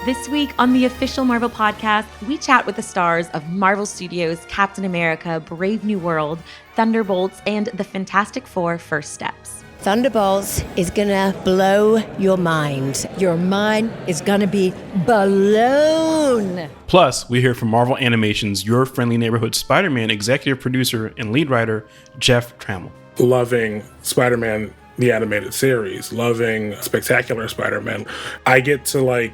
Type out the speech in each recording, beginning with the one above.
This week on the official Marvel podcast, we chat with the stars of Marvel Studios' Captain America, Brave New World, Thunderbolts, and the Fantastic Four First Steps. Thunderbolts is gonna blow your mind. Your mind is gonna be blown. Plus, we hear from Marvel Animation's Your Friendly Neighborhood Spider-Man executive producer and lead writer, Jeff Trammell. Loving Spider-Man, the animated series, loving Spectacular Spider-Man, I get to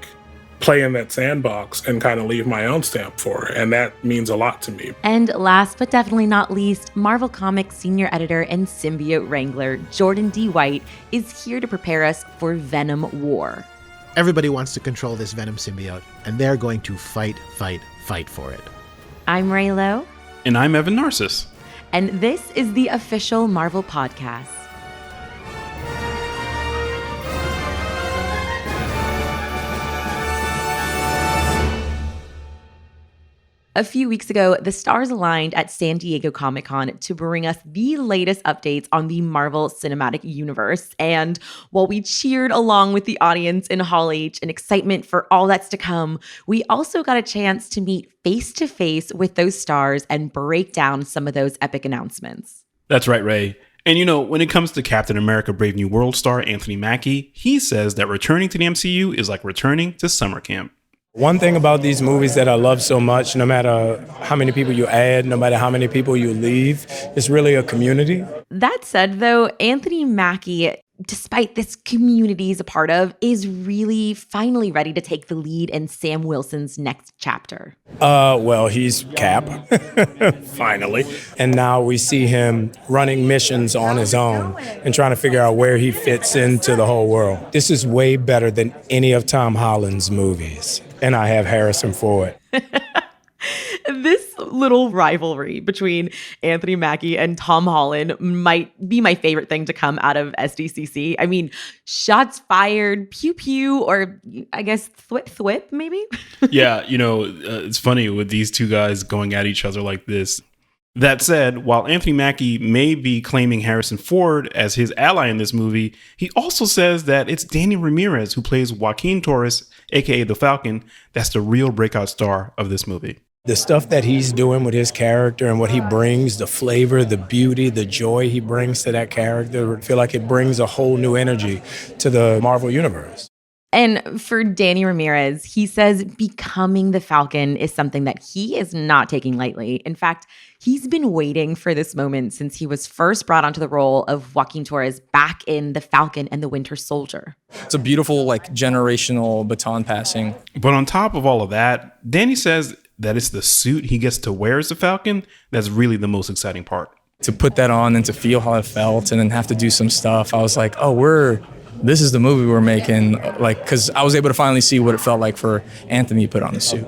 play in that sandbox and kind of leave my own stamp for it, and that means a lot to me. And last but definitely not least, Marvel Comics senior editor and symbiote wrangler Jordan D. White is here to prepare us for Venom War. Everybody wants to control this Venom symbiote, and they're going to fight for it. I'm Ray Lowe. And I'm Evan Narcissus. And this is the official Marvel podcast. A few weeks ago, the stars aligned at San Diego Comic-Con to bring us the latest updates on the Marvel Cinematic Universe. And while we cheered along with the audience in Hall H in excitement for all that's to come, we also got a chance to meet face-to-face with those stars and break down some of those epic announcements. That's right, Ray. And when it comes to Captain America Brave New World star Anthony Mackie, he says that returning to the MCU is like returning to summer camp. One thing about these movies that I love so much, no matter how many people you add, no matter how many people you leave, it's really a community. That said, though, Anthony Mackie, despite this community he's a part of, is really finally ready to take the lead in Sam Wilson's next chapter. Well, he's Cap, finally. And now we see him running missions on his own and trying to figure out where he fits into the whole world. This is way better than any of Tom Holland's movies. And I have Harrison Ford. This little rivalry between Anthony Mackie and Tom Holland might be my favorite thing to come out of SDCC. I mean, shots fired, pew pew, or I guess thwip thwip, maybe? Yeah, it's funny with these two guys going at each other like this. That said, while Anthony Mackie may be claiming Harrison Ford as his ally in this movie, he also says that it's Danny Ramirez who plays Joaquin Torres, aka the Falcon, that's the real breakout star of this movie. The stuff that he's doing with his character and what he brings, the flavor, the beauty, the joy he brings to that character, I feel like it brings a whole new energy to the Marvel Universe. And for Danny Ramirez, he says becoming the Falcon is something that he is not taking lightly. In fact, he's been waiting for this moment since he was first brought onto the role of Joaquin Torres back in The Falcon and the Winter Soldier. It's a beautiful, generational baton passing. But on top of all of that, Danny says that it's the suit he gets to wear as the Falcon that's really the most exciting part. To put that on and to feel how it felt and then have to do some stuff, I was like, this is the movie we're making, because I was able to finally see what it felt like for Anthony to put on the suit.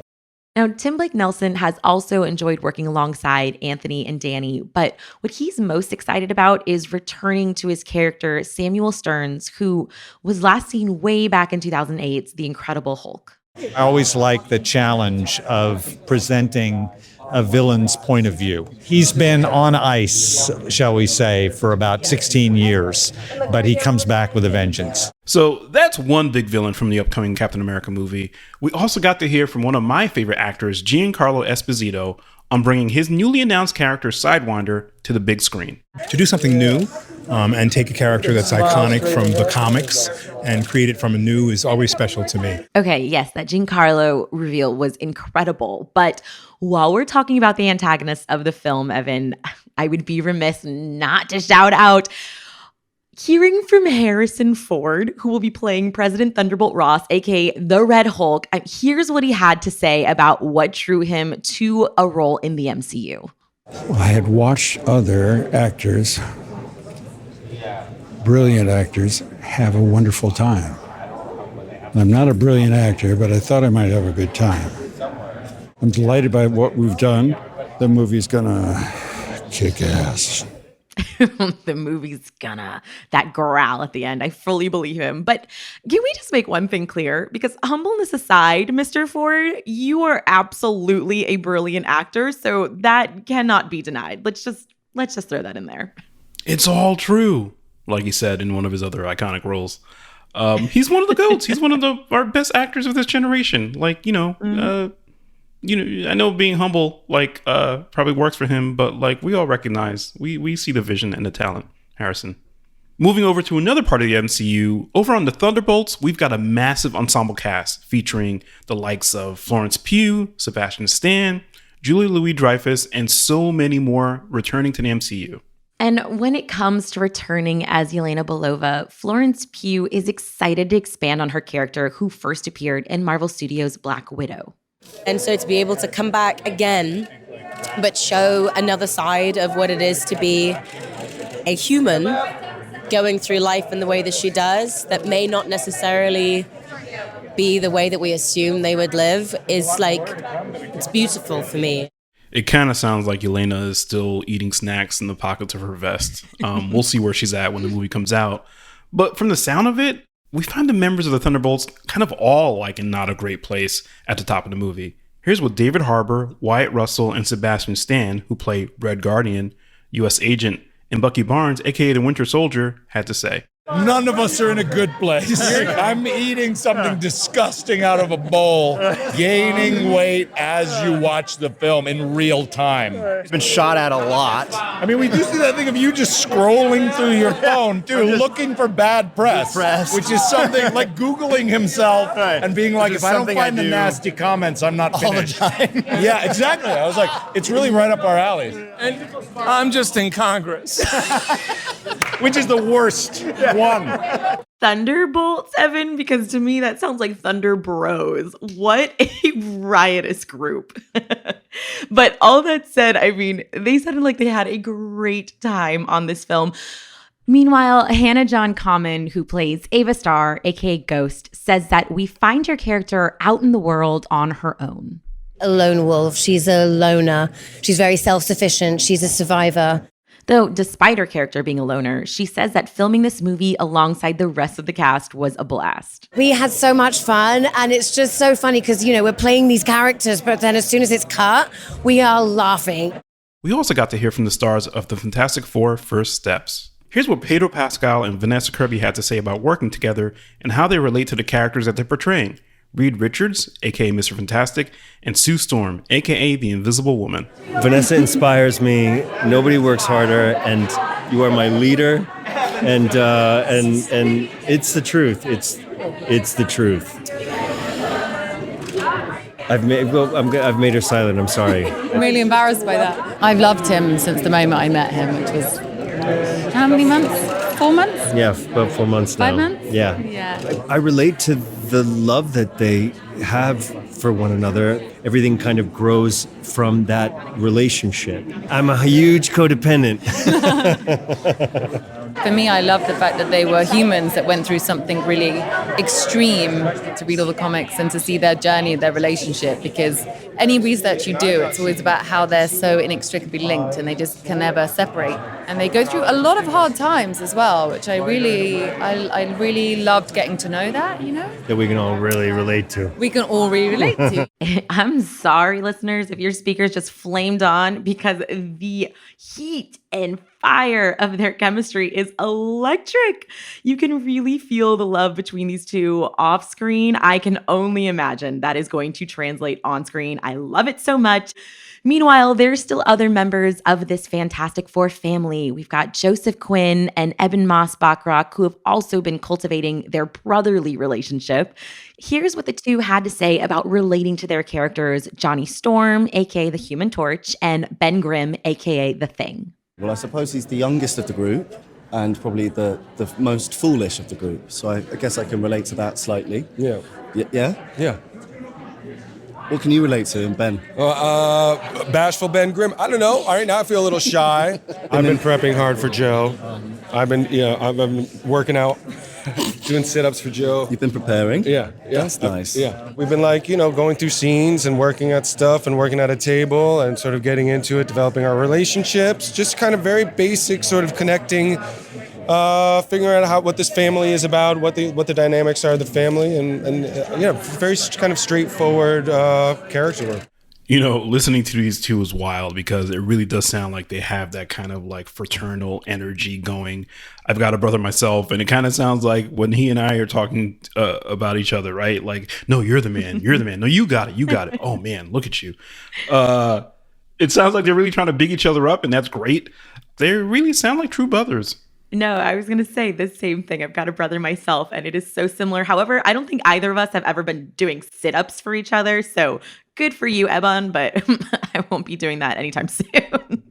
Now, Tim Blake Nelson has also enjoyed working alongside Anthony and Danny, but what he's most excited about is returning to his character, Samuel Stearns, who was last seen way back in 2008's The Incredible Hulk. I always like the challenge of presenting a villain's point of view. He's been on ice, shall we say, for about 16 years, but he comes back with a vengeance. So that's one big villain from the upcoming Captain America movie. We also got to hear from one of my favorite actors, Giancarlo Esposito, on bringing his newly announced character Sidewinder to the big screen. To do something new and take a character that's iconic from the comics and create it from anew is always special to me. Okay, yes, that Giancarlo reveal was incredible. But while we're talking about the antagonists of the film, Evan, I would be remiss not to shout out hearing from Harrison Ford, who will be playing President Thunderbolt Ross, aka the Red Hulk. Here's what he had to say about what drew him to a role in the MCU. I had watched other actors, brilliant actors, have a wonderful time. I'm not a brilliant actor, but I thought I might have a good time. I'm delighted by what we've done. The movie's gonna kick ass. The movie's gonna, that growl at the end, I fully believe him. But can we just make one thing clear? Because humbleness aside, Mr. Ford, you are absolutely a brilliant actor, so that cannot be denied. Let's just throw that in there. It's all true, like he said in one of his other iconic roles. He's one of the GOATs. He's one of our best actors of this generation. Like, I know being humble, probably works for him, but we all recognize, we see the vision and the talent, Harrison. Moving over to another part of the MCU, over on the Thunderbolts, we've got a massive ensemble cast featuring the likes of Florence Pugh, Sebastian Stan, Julia Louis-Dreyfus, and so many more returning to the MCU. And when it comes to returning as Yelena Belova, Florence Pugh is excited to expand on her character who first appeared in Marvel Studios' Black Widow. And so to be able to come back again, but show another side of what it is to be a human going through life in the way that she does, that may not necessarily be the way that we assume they would live, is it's beautiful for me. It kind of sounds like Yelena is still eating snacks in the pockets of her vest. We'll see where she's at when the movie comes out. But from the sound of it, we find the members of the Thunderbolts kind of all in not a great place at the top of the movie. Here's what David Harbour, Wyatt Russell, and Sebastian Stan, who play Red Guardian, U.S. Agent, and Bucky Barnes, aka the Winter Soldier, had to say. None of us are in a good place. I'm eating something disgusting out of a bowl, gaining weight as you watch the film in real time. It's been shot at a lot. I mean, we do see that thing of you just scrolling through your phone, too, looking for bad press, which is something like Googling himself and being like, if I don't find the nasty comments, I'm not finished. All the time. Yeah, exactly. I was like, it's really right up our alley. And I'm just in Congress. Which is the worst one. Thunderbolts, Evan, because to me that sounds like Thunder Bros. What a riotous group. But all that said, I mean, they sounded like they had a great time on this film. Meanwhile, Hannah John Common, who plays Ava Starr, aka Ghost, says that we find your character out in the world on her own. A lone wolf. She's a loner. She's very self-sufficient. She's a survivor. Though, despite her character being a loner, she says that filming this movie alongside the rest of the cast was a blast. We had so much fun, and it's just so funny because, we're playing these characters, but then as soon as it's cut, we are laughing. We also got to hear from the stars of the Fantastic Four First Steps. Here's what Pedro Pascal and Vanessa Kirby had to say about working together and how they relate to the characters that they're portraying. Reed Richards, aka Mr. Fantastic, and Sue Storm, aka the Invisible Woman. Vanessa inspires me. Nobody works harder, and you are my leader. And it's the truth. It's the truth. I've made her silent. I'm sorry. I'm really embarrassed by that. I've loved him since the moment I met him, which was how many months? 4 months? Yeah, about 4 months now. 5 months? Yeah. I relate to the love that they have for one another. Everything kind of grows from that relationship. I'm a huge codependent. For me, I love the fact that they were humans that went through something really extreme, to read all the comics and to see their journey, their relationship, because any research you do, it's always about how they're so inextricably linked and they just can never separate. And they go through a lot of hard times as well, which I really loved getting to know that, That we can all really relate to. We can all really relate to. I'm sorry, listeners, if your speakers just flamed on, because the heat and fire of their chemistry is electric. You can really feel the love between these two off screen. I can only imagine that is going to translate on screen. I love it so much. Meanwhile, there's still other members of this Fantastic Four family. We've got Joseph Quinn and Eben Moss-Bachrach, who have also been cultivating their brotherly relationship. Here's what the two had to say about relating to their characters, Johnny Storm, aka the Human Torch, and Ben Grimm, aka the Thing. Well, I suppose he's the youngest of the group and probably the most foolish of the group. So I guess I can relate to that slightly. Yeah. Yeah? Yeah. What can you relate to in Ben? Bashful Ben Grimm. I don't know. All right, now I feel a little shy. I've been prepping hard for Joe. I've been working out, doing sit-ups for Joe. You've been preparing? Yeah. That's nice. Yeah. We've been going through scenes and working at stuff and working at a table and sort of getting into it, developing our relationships, just kind of very basic sort of connecting, figuring out what this family is about, what the dynamics are of the family, and very kind of straightforward character work. You know, listening to these two is wild because it really does sound like they have that kind of like fraternal energy going. I've got a brother myself, and it kind of sounds like when he and I are talking about each other, right? Like, no, you're the man. You're the man. No, you got it. You got it. Oh, man, look at you. It sounds like they're really trying to big each other up, and that's great. They really sound like true brothers. No, I was going to say the same thing. I've got a brother myself, and it is so similar. However, I don't think either of us have ever been doing sit-ups for each other. So good for you, Eban, but I won't be doing that anytime soon.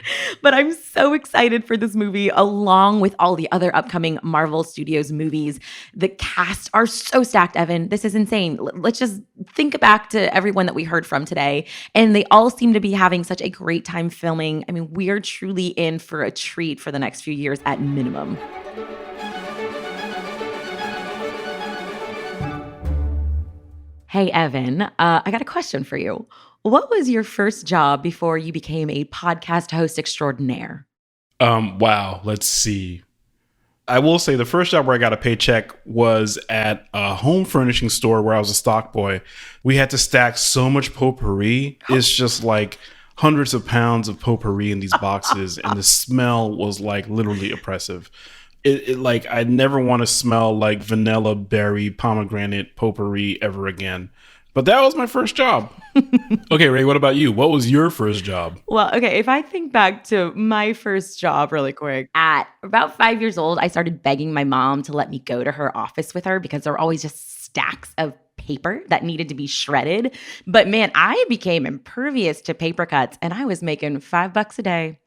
But I'm so excited for this movie, along with all the other upcoming Marvel Studios movies. The cast are so stacked, Evan. This is insane. Let's just think back to everyone that we heard from today, and they all seem to be having such a great time filming. I mean, we are truly in for a treat for the next few years at minimum. Hey, Evan, I got a question for you. What was your first job before you became a podcast host extraordinaire? Wow, let's see. I will say the first job where I got a paycheck was at a home furnishing store where I was a stock boy. We had to stack so much potpourri. It's just like hundreds of pounds of potpourri in these boxes, and the smell was like literally oppressive. It like I'd never want to smell like vanilla berry pomegranate potpourri ever again. But that was my first job. Okay, Ray, what about you? What was your first job? Well, okay, if I think back to my first job really quick, at about 5 years old, I started begging my mom to let me go to her office with her because there were always just stacks of paper that needed to be shredded. But man, I became impervious to paper cuts, and I was making $5 a day.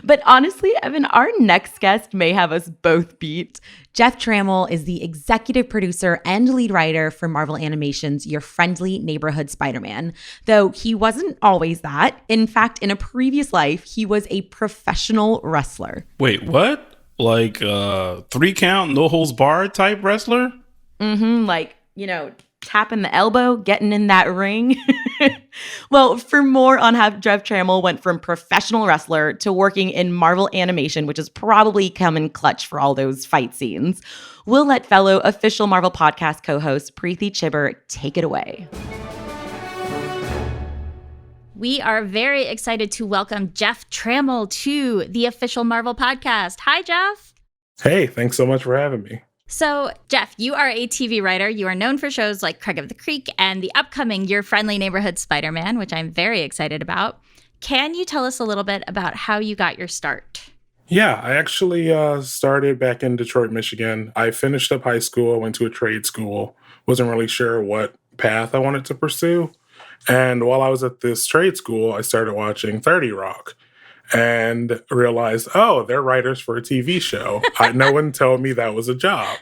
But honestly, Evan, our next guest may have us both beat. Jeff Trammell is the executive producer and lead writer for Marvel Animation's Your Friendly Neighborhood Spider-Man, though he wasn't always that. In fact, in a previous life, he was a professional wrestler. Wait, what? Like 3 count, no holds barred type wrestler? Mm-hmm, like, you know, tapping the elbow, getting in that ring. Well, for more on how Jeff Trammell went from professional wrestler to working in Marvel Animation, which has probably come in clutch for all those fight scenes, we'll let fellow official Marvel podcast co-host Preeti Chibber take it away. We are very excited to welcome Jeff Trammell to the official Marvel podcast. Hi, Jeff. Hey, thanks so much for having me. So, Jeff, you are a TV writer. You are known for shows like Craig of the Creek and the upcoming Your Friendly Neighborhood Spider-Man, which I'm very excited about. Can you tell us a little bit about how you got your start? Yeah, I actually started back in Detroit, Michigan. I finished up high school, went to a trade school, wasn't really sure what path I wanted to pursue. And while I was at this trade school, I started watching 30 Rock. And realized, oh, they're writers for a TV show. No one told me that was a job.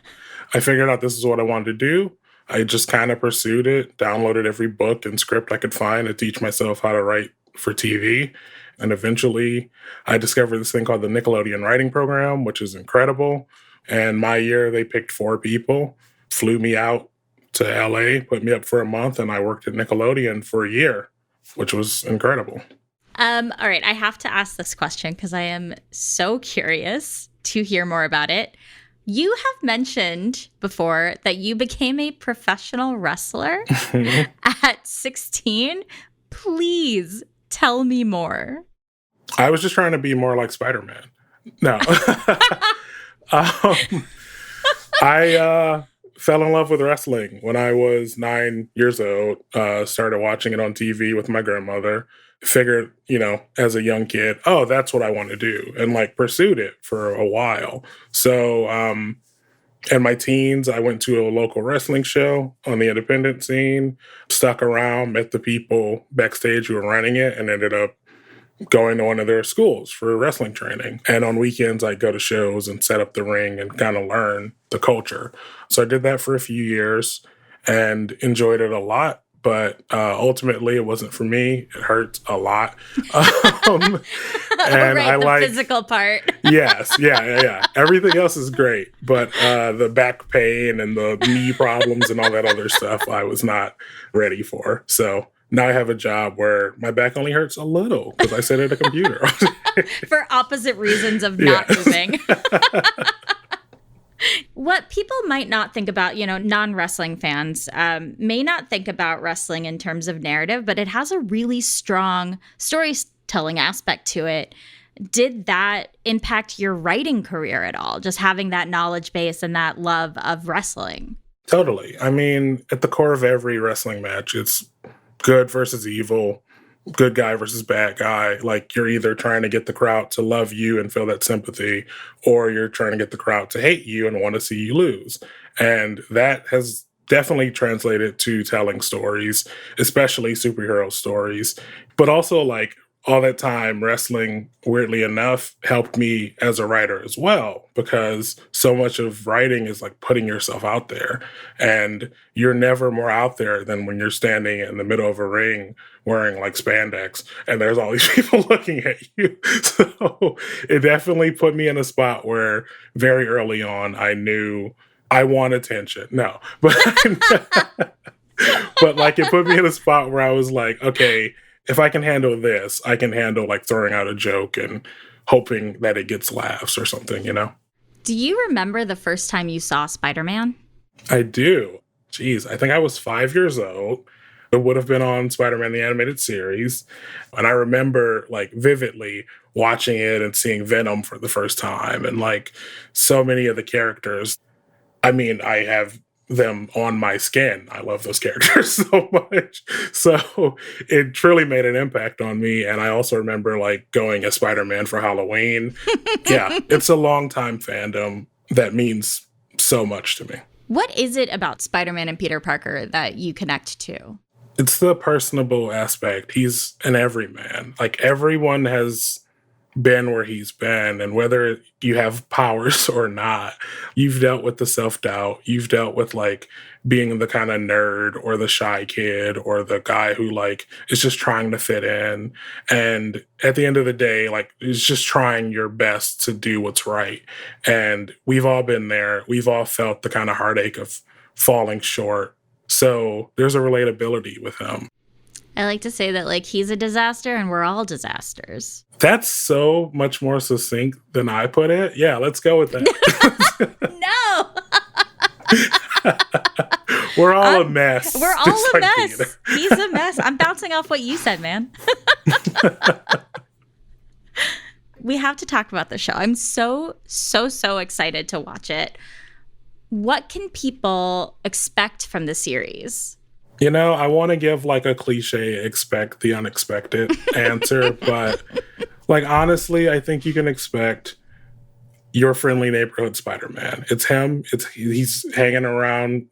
I figured out this is what I wanted to do. I just kind of pursued it, downloaded every book and script I could find to teach myself how to write for TV. And eventually, I discovered this thing called the Nickelodeon Writing Program, which is incredible. And my year, they picked 4 people, flew me out to LA, put me up for a month, and I worked at Nickelodeon for a year, which was incredible. All right, I have to ask this question because I am so curious to hear more about it. You have mentioned before that you became a professional wrestler at 16. Please tell me more. I was just trying to be more like Spider-Man. No. I fell in love with wrestling when I was 9 years old. Started watching it on TV with my grandmother. Figured, you know, as a young kid, oh, that's what I want to do, and like pursued it for a while. So in my teens, I went to a local wrestling show on the independent scene, stuck around, met the people backstage who were running it, and ended up going to one of their schools for wrestling training. And on weekends, I'd go to shows and set up the ring and kind of learn the culture. So I did that for a few years and enjoyed it a lot. But ultimately, it wasn't for me. It hurts a lot. And right, the physical part. Yes, yeah. Everything else is great. But the back pain and the knee problems and all that other stuff, I was not ready for. So now I have a job where my back only hurts a little because I sit at a computer. For opposite reasons of not moving. Well, what people might not think about, non-wrestling fans may not think about wrestling in terms of narrative, but it has a really strong storytelling aspect to it. Did that impact your writing career at all? Just having that knowledge base and that love of wrestling? Totally. I mean, at the core of every wrestling match, it's good versus evil, good guy versus bad guy. Like, you're either trying to get the crowd to love you and feel that sympathy, or you're trying to get the crowd to hate you and want to see you lose. And that has definitely translated to telling stories, especially superhero stories. But also, like, all that time, wrestling, weirdly enough, helped me as a writer as well, because so much of writing is like putting yourself out there. And you're never more out there than when you're standing in the middle of a ring wearing like spandex and there's all these people looking at you. So it definitely put me in a spot where very early on I knew I want attention. No, but but like it put me in a spot where I was like, okay, if I can handle this, I can handle like throwing out a joke and hoping that it gets laughs or something, Do you remember the first time you saw Spider-Man? I do. Jeez, I think I was 5 years old. It would have been on Spider-Man, the animated series. And I remember like vividly watching it and seeing Venom for the first time. And like so many of the characters, I mean, I have them on my skin. I love those characters so much. So it truly made an impact on me. And I also remember like going as Spider-Man for Halloween. Yeah, it's a long time fandom that means so much to me. What is it about Spider-Man and Peter Parker that you connect to? It's the personable aspect. He's an everyman. Like everyone has been where he's been, and whether you have powers or not, you've dealt with the self-doubt, you've dealt with like being the kind of nerd or the shy kid or the guy who like is just trying to fit in, and at the end of the day like is just trying your best to do what's right. And we've all been there. We've all felt the kind of heartache of falling short, so there's a relatability with him. I like to say that like he's a disaster and we're all disasters. That's so much more succinct than I put it. Yeah, let's go with that. No. We're all a mess. We're all a mess. Peter. He's a mess. I'm bouncing off what you said, man. We have to talk about the show. I'm so excited to watch it. What can people expect from the series? I want to give like a cliche, expect the unexpected answer, but like honestly, I think you can expect your friendly neighborhood Spider-Man. It's him. He's hanging around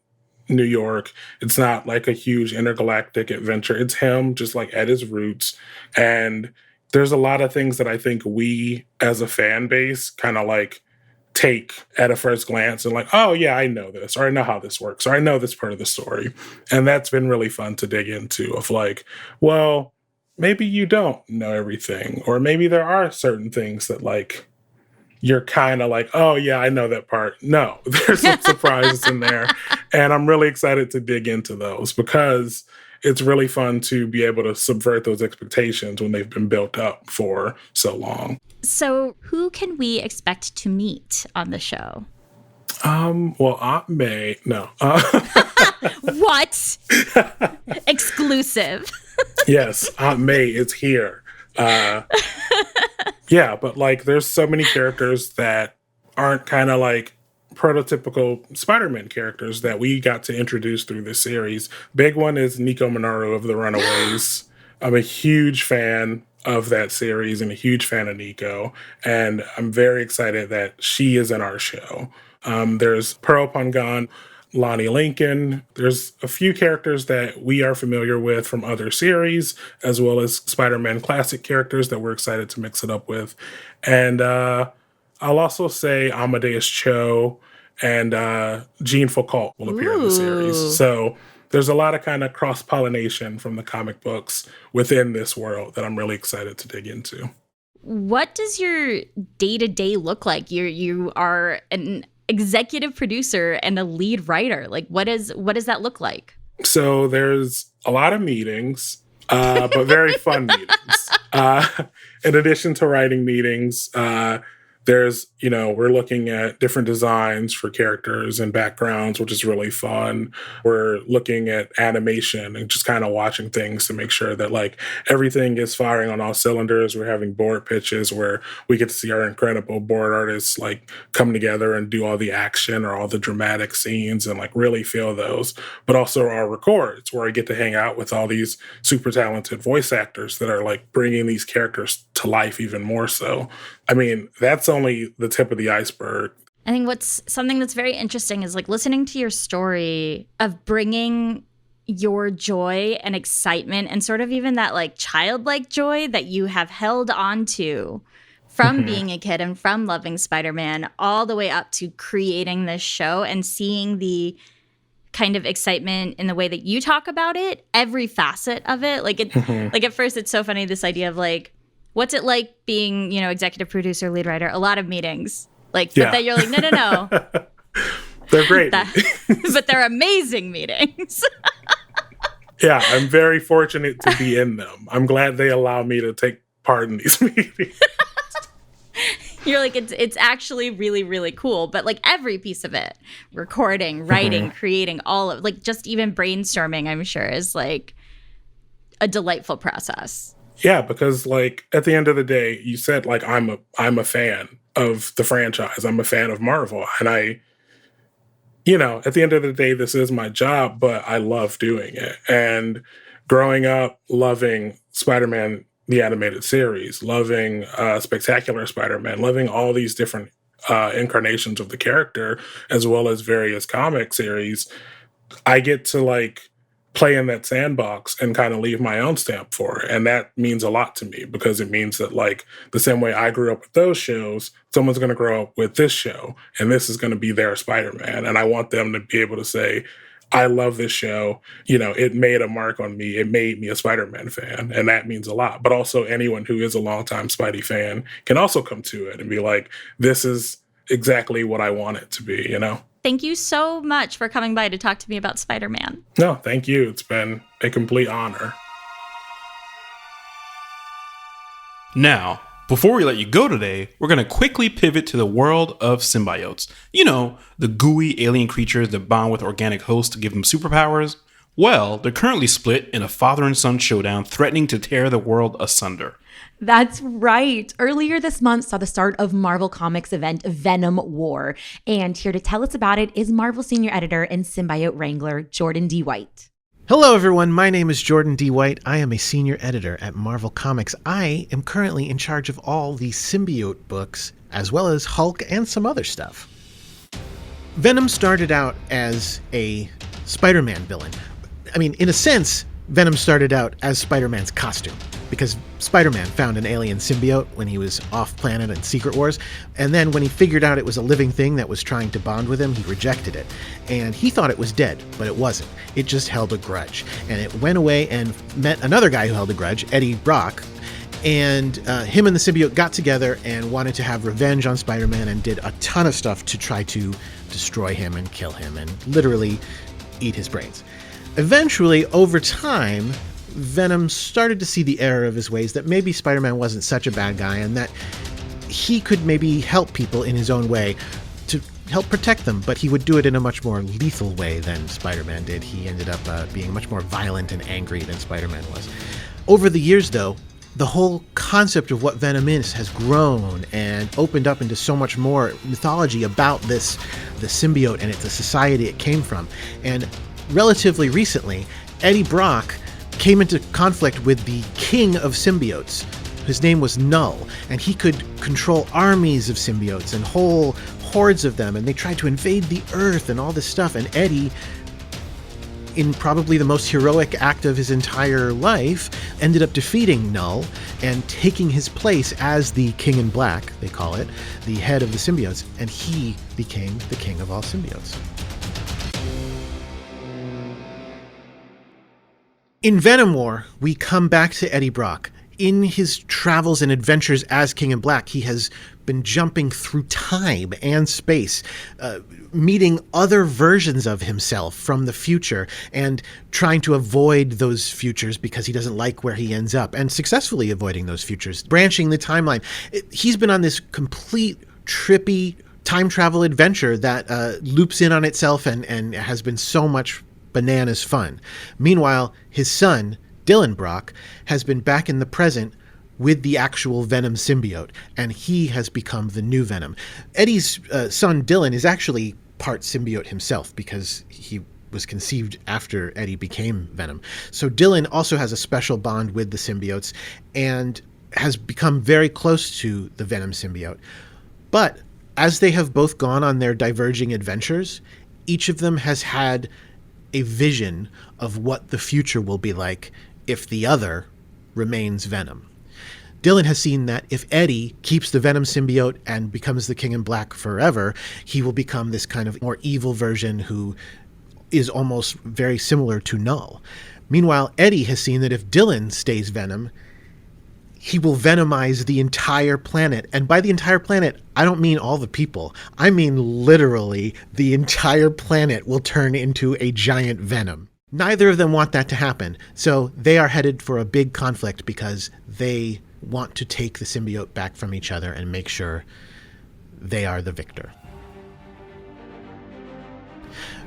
New York. It's not like a huge intergalactic adventure. It's him just like at his roots. And there's a lot of things that I think we as a fan base kind of like take at a first glance and like, oh yeah, I know this, or I know how this works, or I know this part of the story. And that's been really fun to dig into of like, well, maybe you don't know everything, or maybe there are certain things that like, you're kind of like, oh yeah, I know that part. No, there's some surprises in there. And I'm really excited to dig into those because it's really fun to be able to subvert those expectations when they've been built up for so long. So who can we expect to meet on the show? Well, Aunt May, no. What? Exclusive. Yes, Aunt May is here. Yeah, but like there's so many characters that aren't kind of like prototypical Spider-Man characters that we got to introduce through this series. Big one is Nico Minoru of The Runaways. I'm a huge fan of that series and a huge fan of Nico, and I'm very excited that she is in our show. There's Pearl Pangan, Lonnie Lincoln. There's a few characters that we are familiar with from other series, as well as Spider-Man classic characters that we're excited to mix it up with. And I'll also say Amadeus Cho and Jean Foucault will appear in the series. So there's a lot of kind of cross-pollination from the comic books within this world that I'm really excited to dig into. What does your day-to-day look like? You are an executive producer and a lead writer. Like, what does that look like? So there's a lot of meetings, but very fun meetings. In addition to writing meetings, there's, we're looking at different designs for characters and backgrounds, which is really fun. We're looking at animation and just kind of watching things to make sure that like everything is firing on all cylinders. We're having board pitches where we get to see our incredible board artists like come together and do all the action or all the dramatic scenes and like really feel those, but also our records where I get to hang out with all these super talented voice actors that are like bringing these characters to life even more so. I mean, that's only the tip of the iceberg. I think what's something that's very interesting is like listening to your story of bringing your joy and excitement and sort of even that like childlike joy that you have held on to from being a kid and from loving Spider-Man all the way up to creating this show and seeing the kind of excitement in the way that you talk about it, every facet of it. Like like at first it's so funny, this idea of like, what's it like being, executive producer, lead writer, a lot of meetings. Like, but then you're like, no. They're great. But they're amazing meetings. Yeah, I'm very fortunate to be in them. I'm glad they allow me to take part in these meetings. You're like, it's actually really, really cool. But like every piece of it, recording, writing, creating, all of like just even brainstorming, I'm sure is like a delightful process. Yeah, because like at the end of the day, you said like I'm a fan of the franchise. I'm a fan of Marvel. And at the end of the day, this is my job, but I love doing it. And growing up loving Spider-Man, the animated series, loving Spectacular Spider-Man, loving all these different incarnations of the character, as well as various comic series, I get to like play in that sandbox and kind of leave my own stamp for it. And that means a lot to me because it means that like the same way I grew up with those shows, someone's going to grow up with this show and this is going to be their Spider-Man. And I want them to be able to say, I love this show. It made a mark on me. It made me a Spider-Man fan. And that means a lot. But also anyone who is a longtime Spidey fan can also come to it and be like, this is exactly what I want it to be, Thank you so much for coming by to talk to me about Spider-Man. No, thank you. It's been a complete honor. Now, before we let you go today, we're going to quickly pivot to the world of symbiotes. The gooey alien creatures that bond with organic hosts to give them superpowers. Well, they're currently split in a father and son showdown threatening to tear the world asunder. That's right. Earlier this month saw the start of Marvel Comics event VENOM WAR. And here to tell us about it is Marvel Senior Editor and Symbiote Wrangler, Jordan D. White. Hello, everyone. My name is Jordan D. White. I am a senior editor at Marvel Comics. I am currently in charge of all the symbiote books, as well as Hulk and some other stuff. Venom started out as a Spider-Man villain. I mean, in a sense, Venom started out as Spider-Man's costume, because Spider-Man found an alien symbiote when he was off-planet in Secret Wars, and then when he figured out it was a living thing that was trying to bond with him, he rejected it. And he thought it was dead, but it wasn't. It just held a grudge. And it went away and met another guy who held a grudge, Eddie Brock, and him and the symbiote got together and wanted to have revenge on Spider-Man and did a ton of stuff to try to destroy him and kill him and literally eat his brains. Eventually, over time, Venom started to see the error of his ways, that maybe Spider-Man wasn't such a bad guy and that he could maybe help people in his own way to help protect them, but he would do it in a much more lethal way than Spider-Man did. He ended up being much more violent and angry than Spider-Man was. Over the years, though, the whole concept of what Venom is has grown and opened up into so much more mythology about the symbiote and the society it came from. And relatively recently, Eddie Brock came into conflict with the king of symbiotes. His name was Null, and he could control armies of symbiotes and whole hordes of them, and they tried to invade the Earth and all this stuff. And Eddie, in probably the most heroic act of his entire life, ended up defeating Null and taking his place as the King in Black, they call it, the head of the symbiotes, and he became the king of all symbiotes. In Venom War, we come back to Eddie Brock. In his travels and adventures as King in Black, he has been jumping through time and space, meeting other versions of himself from the future and trying to avoid those futures because he doesn't like where he ends up, and successfully avoiding those futures, branching the timeline. He's been on this complete trippy time travel adventure that loops in on itself and has been so much bananas fun. Meanwhile, his son, Dylan Brock, has been back in the present with the actual Venom symbiote, and he has become the new Venom. Eddie's son, Dylan, is actually part symbiote himself because he was conceived after Eddie became Venom. So Dylan also has a special bond with the symbiotes and has become very close to the Venom symbiote. But as they have both gone on their diverging adventures, each of them has had a vision of what the future will be like if the other remains Venom. Dylan has seen that if Eddie keeps the Venom symbiote and becomes the King in Black forever, he will become this kind of more evil version who is almost very similar to Null. Meanwhile, Eddie has seen that if Dylan stays Venom, he will venomize the entire planet. And by the entire planet, I don't mean all the people. I mean literally the entire planet will turn into a giant Venom. Neither of them want that to happen. So they are headed for a big conflict because they want to take the symbiote back from each other and make sure they are the victor.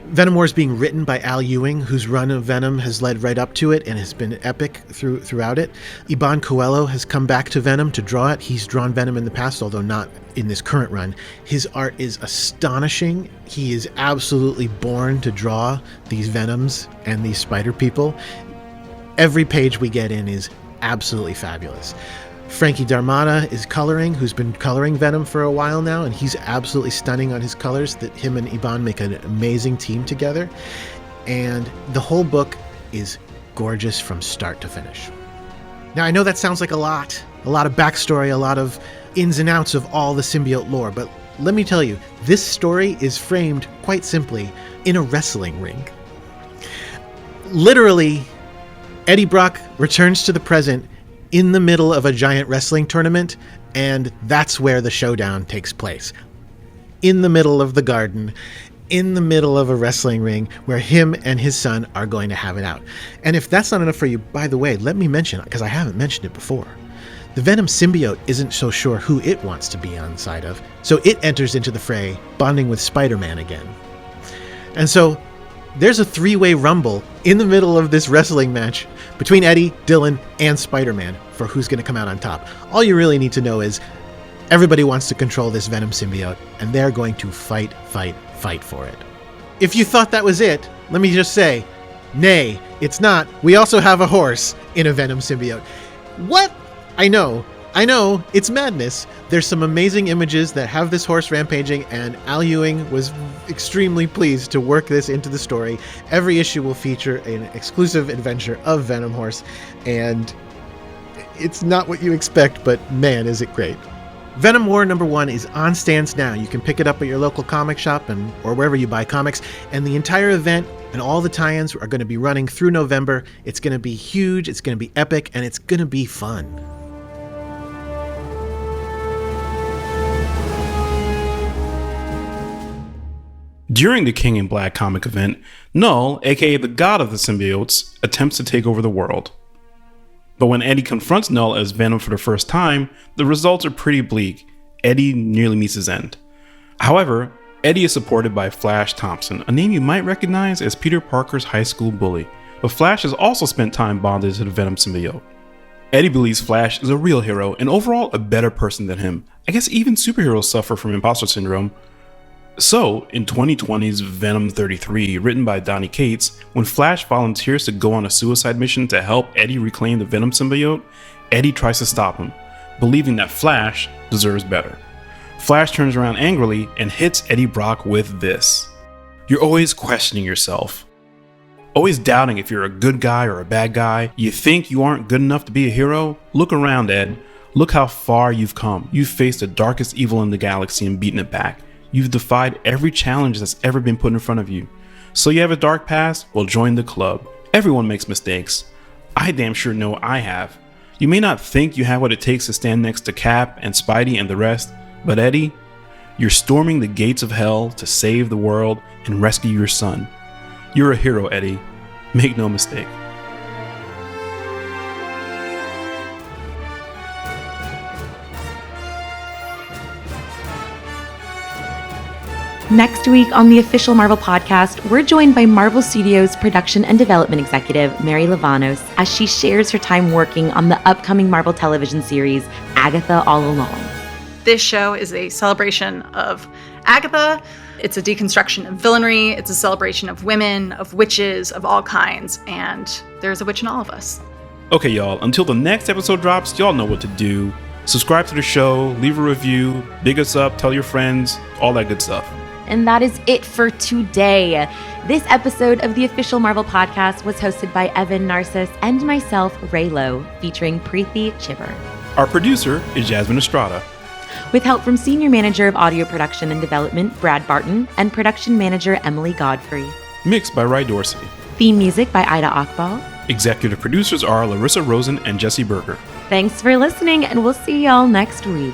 Venom War is being written by Al Ewing, whose run of Venom has led right up to it and has been epic throughout it. Iban Coelho has come back to Venom to draw it. He's drawn Venom in the past, although not in this current run. His art is astonishing. He is absolutely born to draw these Venoms and these spider people. Every page we get in is absolutely fabulous. Frankie Darmatta is coloring, who's been coloring Venom for a while now, and he's absolutely stunning on his colors. That him and Iban make an amazing team together. And the whole book is gorgeous from start to finish. Now, I know that sounds like a lot of backstory, a lot of ins and outs of all the symbiote lore, but let me tell you, this story is framed quite simply in a wrestling ring. Literally, Eddie Brock returns to the present in the middle of a giant wrestling tournament, and that's where the showdown takes place. In the middle of the garden, in the middle of a wrestling ring, where him and his son are going to have it out. And if that's not enough for you, by the way, let me mention, because I haven't mentioned it before, the Venom symbiote isn't so sure who it wants to be on the side of, so it enters into the fray, bonding with Spider-Man again. And so there's a three-way rumble in the middle of this wrestling match between Eddie, Dylan, and Spider-Man for who's going to come out on top. All you really need to know is everybody wants to control this Venom symbiote, and they're going to fight for it. If you thought that was it, let me just say, nay, it's not. We also have a horse in a Venom symbiote. What? I know, it's madness. There's some amazing images that have this horse rampaging, and Al Ewing was extremely pleased to work this into the story. Every issue will feature an exclusive adventure of Venom Horse, and it's not what you expect, but man, is it great. Venom War #1 is on stands now. You can pick it up at your local comic shop or wherever you buy comics, and the entire event and all the tie-ins are going to be running through November. It's going to be huge, it's going to be epic, and it's going to be fun. During the King in Black comic event, Null, aka the god of the symbiotes, attempts to take over the world. But when Eddie confronts Null as Venom for the first time, the results are pretty bleak. Eddie nearly meets his end. However, Eddie is supported by Flash Thompson, a name you might recognize as Peter Parker's high school bully. But Flash has also spent time bonded to the Venom symbiote. Eddie believes Flash is a real hero and overall a better person than him. I guess even superheroes suffer from imposter syndrome. So, in 2020's Venom 33, written by Donny Cates, when Flash volunteers to go on a suicide mission to help Eddie reclaim the Venom symbiote, Eddie tries to stop him, believing that Flash deserves better. Flash turns around angrily and hits Eddie Brock with this. You're always questioning yourself. Always doubting if you're a good guy or a bad guy. You think you aren't good enough to be a hero? Look around, Ed. Look how far you've come. You've faced the darkest evil in the galaxy and beaten it back. You've defied every challenge that's ever been put in front of you. So you have a dark past? Well, join the club. Everyone makes mistakes. I damn sure know I have. You may not think you have what it takes to stand next to Cap and Spidey and the rest, but Eddie, you're storming the gates of hell to save the world and rescue your son. You're a hero, Eddie. Make no mistake. Next week on the official Marvel podcast, we're joined by Marvel Studios production and development executive Mary Lavanos as she shares her time working on the upcoming Marvel television series Agatha All Along. This show is a celebration of Agatha. It's a deconstruction of villainy. It's a celebration of women, of witches, of all kinds, and there's a witch in all of us. Okay, y'all, until the next episode drops, y'all know what to do. Subscribe to the show, leave a review, big us up, tell your friends, all that good stuff. And that is it for today. This episode of the official Marvel podcast was hosted by Evan Narcissus and myself, Ray Lowe, featuring Preeti Chibber. Our producer is Jasmine Estrada. With help from Senior Manager of Audio Production and Development, Brad Barton, and Production Manager, Emily Godfrey. Mixed by Rai Dorsey. Theme music by Ida Akbal. Executive producers are Larissa Rosen and Jesse Berger. Thanks for listening, and we'll see y'all next week.